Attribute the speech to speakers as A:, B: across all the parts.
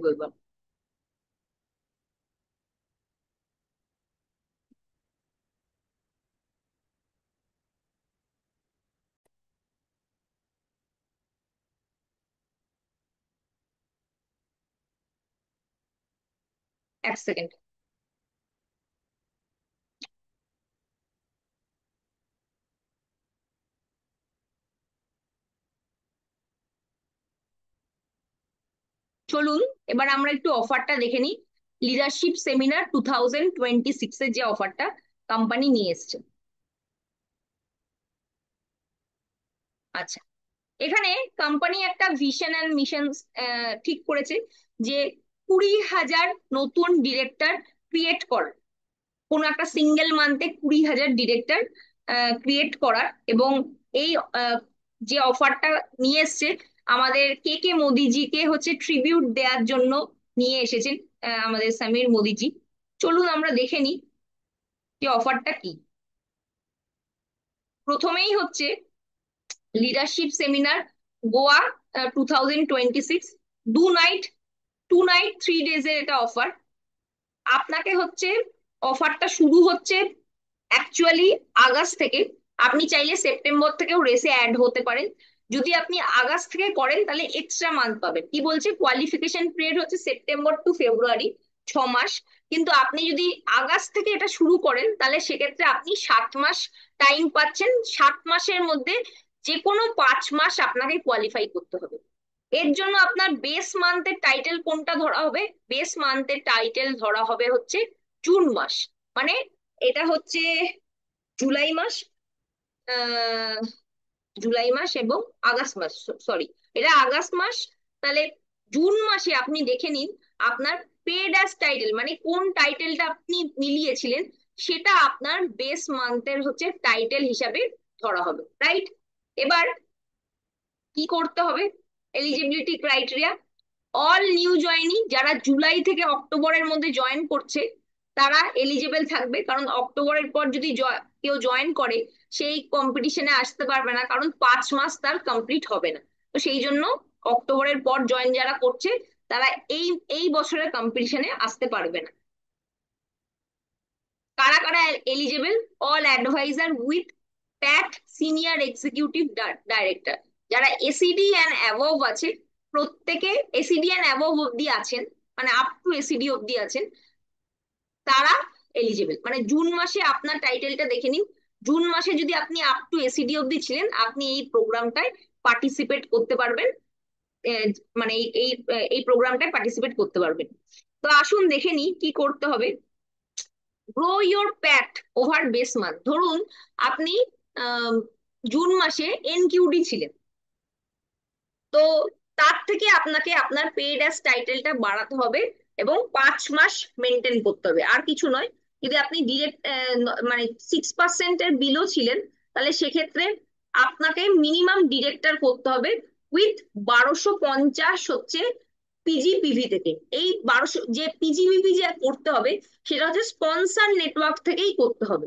A: বলবো। এক সেকেন্ড। চলুন এবার আমরা একটু অফারটা দেখে নিই। লিডারশিপ সেমিনার 2026 এর যে অফারটা কোম্পানি নিয়ে এসছে। আচ্ছা, এখানে কোম্পানি একটা ভিশন অ্যান্ড মিশন ঠিক করেছে যে 20,000 নতুন ডিরেক্টর ক্রিয়েট করার। কোনো একটা সিঙ্গেল মান্থে 20,000 ডিরেক্টর ক্রিয়েট করার। এবং এই যে অফারটা নিয়ে এসছে, আমাদের কে কে মোদিজিকে হচ্ছে ট্রিবিউট দেওয়ার জন্য নিয়ে এসেছেন আমাদের সমীর মোদিজি। চলুন আমরা দেখে নিই যে অফারটা কি। প্রথমেই হচ্ছে leadership seminar Goa 2026, 2 night, 2 night 3 ডেজের এটা অফার। আপনাকে হচ্ছে অফারটা শুরু হচ্ছে অ্যাকচুয়ালি আগস্ট থেকে। আপনি চাইলে সেপ্টেম্বর থেকেও রেসে অ্যাড হতে পারেন। যদি আপনি আগস্ট থেকে করেন তাহলে এক্সট্রা মান্থ পাবেন। কি বলছে, কোয়ালিফিকেশন পিরিয়ড হচ্ছে সেপ্টেম্বর টু ফেব্রুয়ারি, 6 মাস। কিন্তু আপনি যদি আগস্ট থেকে এটা শুরু করেন তাহলে সেক্ষেত্রে আপনি 7 মাস টাইম পাচ্ছেন। 7 মাসের মধ্যে যে কোনো 5 মাস আপনাকে কোয়ালিফাই করতে হবে। এর জন্য আপনার বেস মান্থের টাইটেল কোনটা ধরা হবে? বেস মান্থের টাইটেল ধরা হবে হচ্ছে জুন মাস। মানে এটা হচ্ছে জুলাই মাস, আহ জুলাই মাস এবং আগস্ট মাস, সরি, এটা আগস্ট মাস। তাহলে জুন মাসে আপনি দেখে নিন আপনার পেড অ্যাজ টাইটেল, মানে কোন টাইটেলটা আপনি মিলিয়েছিলেন সেটা আপনার বেস মান্থের হচ্ছে টাইটেল হিসাবে ধরা হবে, রাইট? এবার কি করতে হবে? এলিজিবিলিটি ক্রাইটেরিয়া, অল নিউ জয়েনি যারা জুলাই থেকে অক্টোবরের মধ্যে জয়েন করছে তারা এলিজিবল থাকবে। কারণ অক্টোবরের পর যদি কেউ জয়েন করে সেই কম্পিটিশনে আসতে পারবে না, কারণ 5 মাস তার কমপ্লিট হবে না। তো সেই জন্য অক্টোবরের পর জয়েন যারা করছে তারা এই এই বছরের কম্পিটিশনে আসতে পারবে না। কারা কারা eligible? All adviser with pat senior executive director, যারা এসিডি অ্যান্ড অ্যাবভ আছে, প্রত্যেকে এসিডি অ্যান্ড অ্যাবভ অব্দি আছেন, মানে আপ টু এসিডি অব্দি আছেন, তারা এলিজিবল। মানে জুন মাসে আপনার টাইটেলটা দেখে নিন। জুন মাসে যদি আপনি আপ টু এসিডি অব্দি ছিলেন আপনি এই প্রোগ্রামটায় পার্টিসিপেট করতে পারবেন। আহ, মানে এই এই প্রোগ্রামটায় পার্টিসিপেট করতে পারবেন। তো আসুন দেখে নিই কি করতে হবে। Grow your Pat over base month. ধরুন আপনি আম, জুন মাসে এনকিউডি ছিলেন, তো তার থেকে আপনাকে আপনার পেড অ্যাজ টাইটেলটা বাড়াতে হবে এবং 5 মাস মেনটেন করতে হবে, আর কিছু নয়। যদি আপনি ডিরেক্ট মানে 6% বিলো ছিলেন তাহলে সেক্ষেত্রে আপনাকে মিনিমাম ডিরেক্টর করতে হবে উইথ 1250 হচ্ছে পিজিপিভি থেকে। এই 1200 যে পিজিপিভি যে করতে হবে সেটা হচ্ছে স্পন্সর নেটওয়ার্ক থেকেই করতে হবে।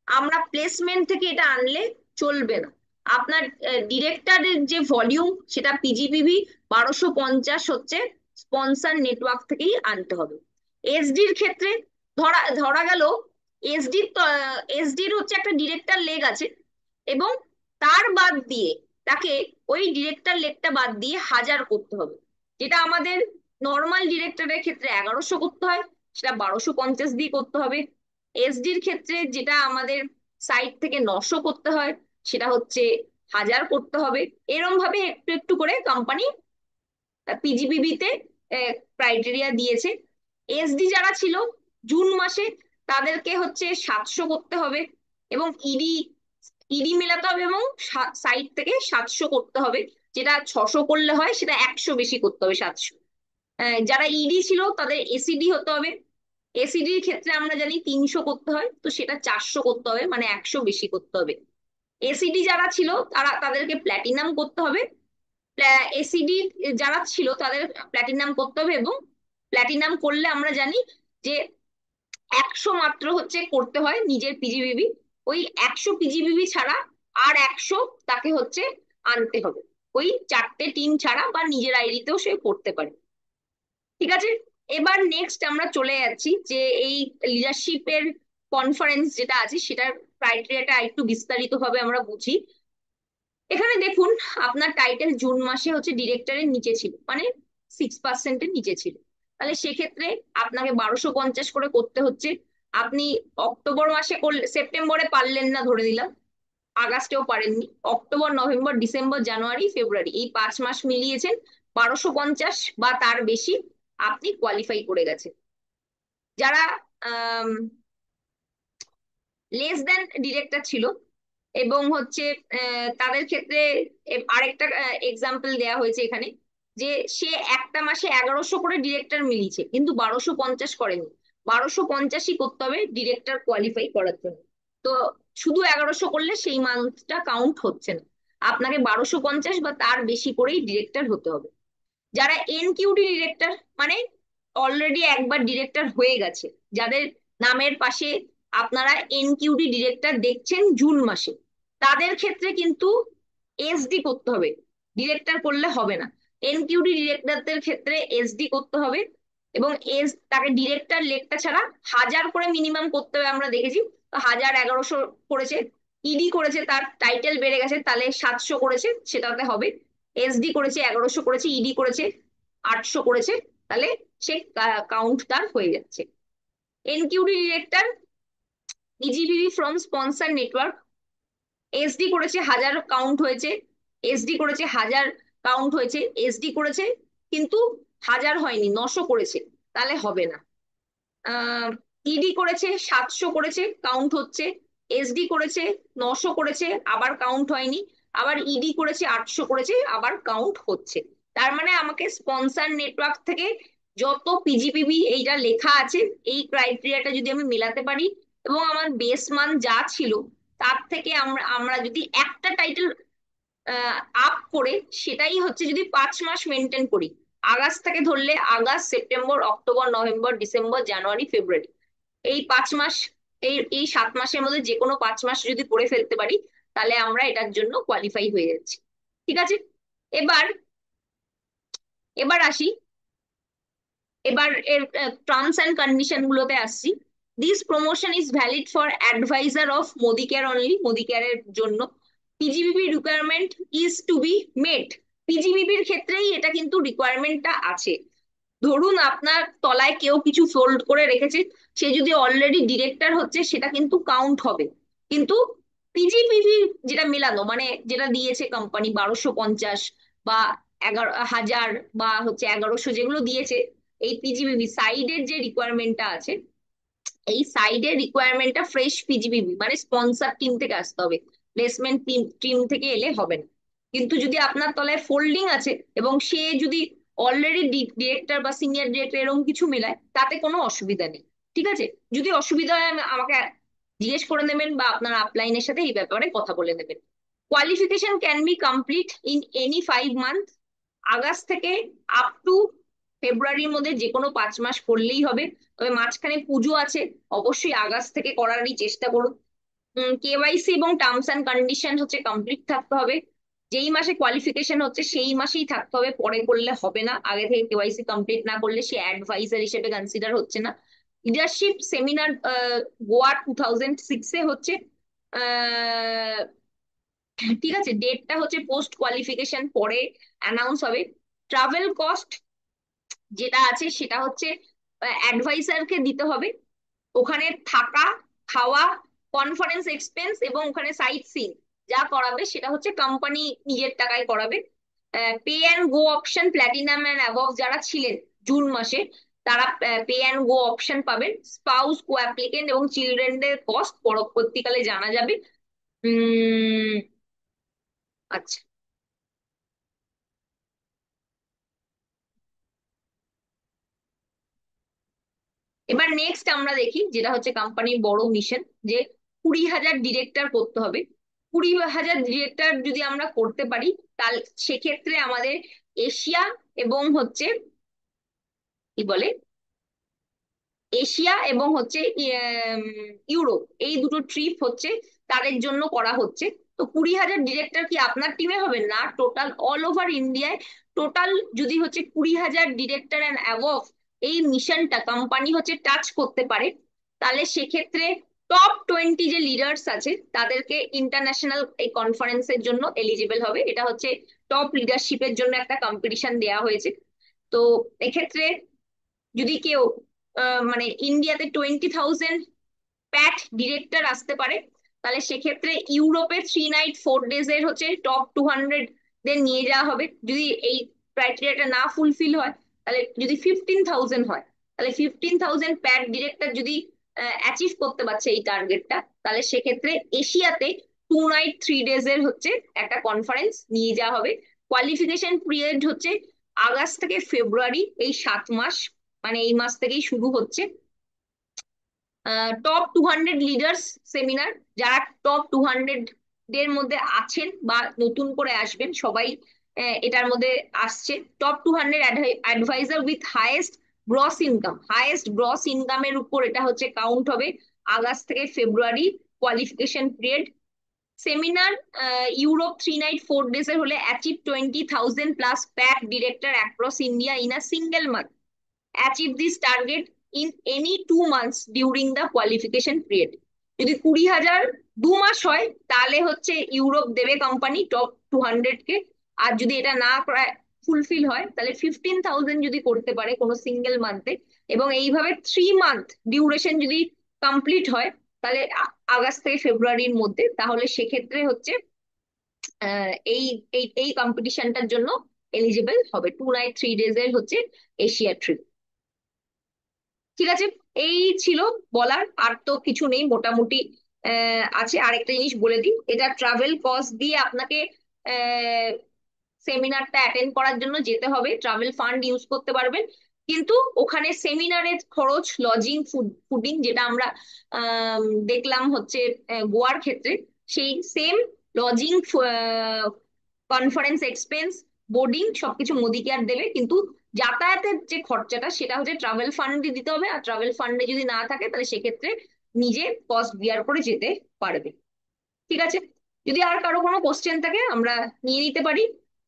A: আমরা প্লেসমেন্ট থেকে এটা আনলে চলবে না। আপনার ডিরেক্টরের যে ভলিউম সেটা পিজিপিভি 1250 হচ্ছে স্পন্সর নেটওয়ার্ক থেকেই আনতে হবে। এসডির ক্ষেত্রে ধরা ধরা গেল এসডির, এসডির হচ্ছে একটা ডিরেক্টর লেগ আছে এবং তার বাদ দিয়ে তাকে ওই ডিরেক্টর লেগটা বাদ দিয়ে 1000 করতে হবে। যেটা আমাদের নর্মাল ডিরেক্টরের ক্ষেত্রে 1100 করতে হয়, সেটা 1250 দিয়ে করতে হবে। এসডির ক্ষেত্রে যেটা আমাদের সাইট থেকে 900 করতে হয় সেটা হচ্ছে 1000 করতে হবে। এরম ভাবে একটু একটু করে কোম্পানি পিজিপিবি তে ক্রাইটেরিয়া দিয়েছে। এসডি যারা ছিল জুন মাসে তাদেরকে হচ্ছে 700 করতে হবে এবং ইডি ইডি মেলাতে হবে এবং সাইট থেকে 700 করতে হবে। যেটা 600 করলে হয় সেটা 100 বেশি করতে হবে, 700। যারা ইডি ছিল তাদের এসিডি হতে হবে। এসিডির ক্ষেত্রে আমরা জানি 300 করতে হয়, তো সেটা 400 করতে হবে, মানে 100 বেশি করতে হবে। এসিডি যারা ছিল তাদেরকে প্ল্যাটিনাম করতে হবে। এসিডি যারা ছিল তাদের প্ল্যাটিনাম করতে হবে এবং প্ল্যাটিনাম করলে আমরা জানি যে 100 মাত্র হচ্ছে করতে হয় নিজের পিজিবিবি। ওই 100 পিজিবিবি ছাড়া আর 100 তাকে হচ্ছে আনতে হবে। ওই 4টে টিম ছাড়া বা নিজের আইডিতেও সে করতে পারে। ঠিক আছে। এবার নেক্সট আমরা চলে যাচ্ছি যে এই লিডারশিপের কনফারেন্স যেটা আছে সেটার ক্রাইটেরিয়াটা একটু বিস্তারিত ভাবে আমরা বুঝি। এখানে দেখুন, আপনার টাইটেল জুন মাসে হচ্ছে ডিরেক্টরের নিচে ছিল, মানে 6%-এর নিচে ছিল, তাহলে সেক্ষেত্রে আপনাকে 1250 করে করতে হচ্ছে। আপনি অক্টোবর মাসে করলে, সেপ্টেম্বরে পারলেন না ধরে দিলাম, আগস্টেও পারেননি, অক্টোবর নভেম্বর ডিসেম্বর জানুয়ারি ফেব্রুয়ারি এই 5 মাস মিলিয়েছেন, 1250 বা তার বেশি আপনি কোয়ালিফাই করে গেছেন। যারা লেস দেন ডিরেক্টর ছিল এবং হচ্ছে তাদের ক্ষেত্রে আরেকটা এক্সাম্পল দেয়া হয়েছে এখানে, যে সে একটা মাসে 1100 করে ডিরেক্টর মিলিয়েছে কিন্তু 1250 করেনি। 1250ই করতে হবে ডিরেক্টর কোয়ালিফাই করার জন্য। তো শুধু 1100 করলে সেই মান্থটা কাউন্ট হচ্ছে না, আপনাকে 1250 বা তার বেশি করেই ডিরেক্টর হতে হবে। যারা এনকিউডি ডিরেক্টর, মানে অলরেডি একবার ডিরেক্টর হয়ে গেছে, যাদের নামের পাশে আপনারা এনকিউডি ডিরেক্টর দেখছেন জুন মাসে, তাদের ক্ষেত্রে কিন্তু এসডি করতে হবে, ডিরেক্টর করলে হবে না। এনকিউডি ডিরেক্টরদের ক্ষেত্রে এসডি করতে হবে, এবং তাকে ডিরেক্টর লেখটা ছাড়া 1000 করে মিনিমাম করতে হবে, আমরা দেখেছি। তো 1000, 1100 করেছে, ইডি করেছে, তার টাইটেল বেড়ে গেছে তাহলে 700 করেছে, সেটাতে হবে। এসডি করেছে 1100 করেছে, ইডি করেছে 800 করেছে, তাহলে সে কাউন্ট তার হয়ে যাচ্ছে। NQD director EGBB from sponsor network, SD করেছে 1000 কাউন্ট হয়েছে, এসডি করেছে 1000 কাউন্ট হয়েছে, এসডি করেছে কিন্তু 1000 হয়নি, 900 করেছে, তাহলে হবে না। ইডি করেছে 700 করেছে, কাউন্ট হচ্ছে। এসডি করেছে 900 করেছে, আবার কাউন্ট হয়নি। আবার ইডি করেছে 800 করেছে, আবার কাউন্ট হচ্ছে। তার মানে আমাকে স্পন্সর নেটওয়ার্ক থেকে যত পিজিপিবি এইটা লেখা আছে, এই ক্রাইটেরিয়াটা যদি আমি মেলাতে পারি এবং আমার বেস মান যা ছিল তার থেকে আমরা আমরা যদি একটা টাইটেল আপ করে, সেটাই হচ্ছে যদি 5 মাস মেনটেন করি, আগস্ট থেকে ধরলে আগস্ট, সেপ্টেম্বর, অক্টোবর, নভেম্বর, ডিসেম্বর, জানুয়ারি, ফেব্রুয়ারি, এই 5 মাস, এই 7 মাসের মধ্যে যে কোনো 5 মাস যদি করে ফেলতে পারি, তাহলে আমরা এটার জন্য কোয়ালিফাই হয়ে যাচ্ছি। ঠিক আছে। এবার এবার আসি, এবার এর টার্মস অ্যান্ড কন্ডিশন গুলোতে আসছি। This promotion is valid for advisor of Modicare only, মোদি কেয়ারের জন্য। PGBB requirement is to be met, পিজিবিবির ক্ষেত্রেই এটা কিন্তু রিকোয়ারমেন্টটা আছে। ধরুন আপনার তলায় কেউ কিছু ফোল্ড করে রেখেছে, সে যদি অলরেডি ডিরেক্টর হচ্ছে সেটা কিন্তু কাউন্ট হবে, কিন্তু পিজিপিভি যেটা মেলানো, মানে যেটা দিয়েছে কোম্পানি 1250 বা 11,000 বা হচ্ছে 1100 যেগুলো দিয়েছে, এই পিজিবিবি সাইডের যে রিকোয়ারমেন্টটা আছে, এই সাইডের রিকোয়ারমেন্টটা ফ্রেশ পিজিবিবি মানে স্পন্সর টিম থেকে আসতে হবে, প্লেসমেন্ট টিম থেকে এলে হবে না। কিন্তু যদি আপনার তলায় ফোল্ডিং আছে এবং সে যদি অলরেডি ডিরেক্টর বা সিনিয়র ডিরেক্টর এরকম কিছু মেলায়, তাতে কোনো অসুবিধা নেই। ঠিক আছে। যদি অসুবিধা হয় আমাকে জিজ্ঞেস করে নেবেন বা আপনার আপলাইনের সাথে এই ব্যাপারে কথা বলে নেবেন। Qualification can be complete in any 5 month, August থেকে আপ টু ফেব্রুয়ারির মধ্যে যে কোনো 5 মাস করলেই হবে। তবে মাঝখানে পুজো আছে, অবশ্যই আগস্ট থেকে করারই চেষ্টা করুন। কেওয়াইসি এবং টার্মস অ্যান্ড কন্ডিশন হচ্ছে কমপ্লিট থাকতে হবে, যেই মাসে কোয়ালিফিকেশন হচ্ছে সেই মাসেই থাকতে হবে, পরে করলে হবে না, আগে থেকে কেওয়াইসি কমপ্লিট না করলে সে অ্যাডভাইজার হিসেবে কনসিডার হচ্ছে না। লিডারশিপ সেমিনার গোয়া 2006-এ হচ্ছে, আহ, ঠিক আছে, ডেটটা হচ্ছে পোস্ট কোয়ালিফিকেশন পরে অ্যানাউন্স হবে। ট্রাভেল কস্ট যেটা আছে সেটা হচ্ছে অ্যাডভাইসারকে দিতে হবে, ওখানে থাকা, খাওয়া, কনফারেন্স এক্সপেন্স এবং ওখানে সাইট সিইং যা করাবে সেটা হচ্ছে কোম্পানি নিজের টাকায় করাবে। Pay and go option platinum and above যারা ছিলেন জুন মাসে, তারা পে অ্যান্ড গো অপশন পাবেন। স্পাউস, কো অ্যাপ্লিকেন্ট এবং চিলড্রেনদের কস্ট পরবর্তীকালে জানা যাবে। উম আচ্ছা, এবার নেক্সট আমরা দেখি যেটা হচ্ছে কোম্পানির বড় মিশন, যে 20,000 ডিরেক্টর করতে হবে। 20,000 ডিরেক্টর যদি আমরা করতে পারি, তাহলে সেক্ষেত্রে আমাদের এশিয়া এবং হচ্ছে কি বলে, এশিয়া এবং হচ্ছে ইউরোপ, এই দুটো ট্রিপ হচ্ছে তাদের জন্য করা হচ্ছে। তো 20,000 ডিরেক্টর কি আপনার টিমে হবে না, টোটাল অল ওভার ইন্ডিয়ায় টোটাল যদি হচ্ছে 20,000 ডিরেক্টর অ্যান্ড অ্যাবভ এই মিশনটা কোম্পানি হচ্ছে টাচ করতে পারে, তাহলে সেক্ষেত্রে টপ 20 যে লিডার্স আছে তাদেরকে ইন্টারন্যাশনাল এই কনফারেন্সের জন্য এলিজিবল হবে। এটা হচ্ছে টপ লিডারশিপের জন্য একটা কম্পিটিশন দেওয়া হয়েছে। তো এক্ষেত্রে যদি কেউ মানে ইন্ডিয়াতে 20,000 প্যাট ডিরেক্টর আসতে পারে, তাহলে সেক্ষেত্রে ইউরোপে 3 নাইট 4 ডেজ এর হচ্ছে টপ 200 দের নিয়ে যাওয়া হবে। যদি এই ক্রাইটেরিয়াটা না ফুলফিল হয়, তাহলে যদি 15,000 হয়, তাহলে 15,000 প্যাট ডিরেক্টর যদি অ্যাচিভ করতে পারছে এই টার্গেটটা, তাহলে সেক্ষেত্রে এশিয়াতে 2 নাইট 3 ডেজ এর হচ্ছে একটা কনফারেন্স নিয়ে যাওয়া হবে। কোয়ালিফিকেশন পিরিয়ড হচ্ছে আগস্ট থেকে ফেব্রুয়ারি, এই 7 মাস, মানে এই মাস থেকেই শুরু হচ্ছে। টপ 200 লিডার্স সেমিনার, যারা টপ 200 এর মধ্যে আছেন বা নতুন করে আসবেন সবাই এটার মধ্যে আসছে। Top 200 advisor with highest gross ইনকামের উপর এটা হচ্ছে কাউন্ট হবে আগস্ট থেকে ফেব্রুয়ারি qualification period. Seminar Europe 3 night 4 days এর হলে achieve 20,000 plus pack director across India in a single month, achieve this target in any 2 months during the qualification period। যদি 20,000 2 মাস হয়, তাহলে হচ্ছে ইউরোপ দেবে কোম্পানি টপ 200 কে। আর যদি এটা না ফুলফিল হয়, তাহলে 15,000 যদি করতে পারে কোনো সিঙ্গেল মান্থে, এবং এইভাবে 3 মান্থ ডিউরেশন যদি কমপ্লিট হয়, তাহলে আগস্ট থেকে ফেব্রুয়ারির মধ্যে, তাহলে সেক্ষেত্রে হচ্ছে এই এই এই কম্পিটিশনটার জন্য এলিজিবল হবে। 2 নাইট 3 ডেজ এর হচ্ছে এশিয়া ট্রিপ। ঠিক আছে, এই ছিল বলার, আর তো কিছু নেই মোটামুটি। আছে আরেকটা জিনিস বলে দিই, এটা ট্রাভেল কস্ট দিয়ে আপনাকে সেমিনারটা অ্যাটেন্ড করার জন্য যেতে হবে, ট্রাভেল ফান্ড ইউজ করতে পারবেন। কিন্তু ওখানে সেমিনারের খরচ, লজিং, ফুডিং, যেটা আমরা দেখলাম হচ্ছে গোয়ার ক্ষেত্রে, সেই same lodging, conference expense, boarding সবকিছু মোদি কেয়ার দেবে। কিন্তু যাতায়াতের যে খরচাটা সেটা হচ্ছে ট্রাভেল ফান্ডে দিতে হবে, আর ট্রাভেল ফান্ডে যদি না থাকে তাহলে সেক্ষেত্রে নিজে কস্ট বিয়ার করে যেতে পারবে। ঠিক আছে, যদি আর কারো কোনো কোশ্চেন থাকে আমরা নিয়ে নিতে পারি।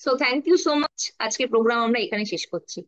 A: So thank you so much, আজকে প্রোগ্রাম আমরা এখানে শেষ করছি।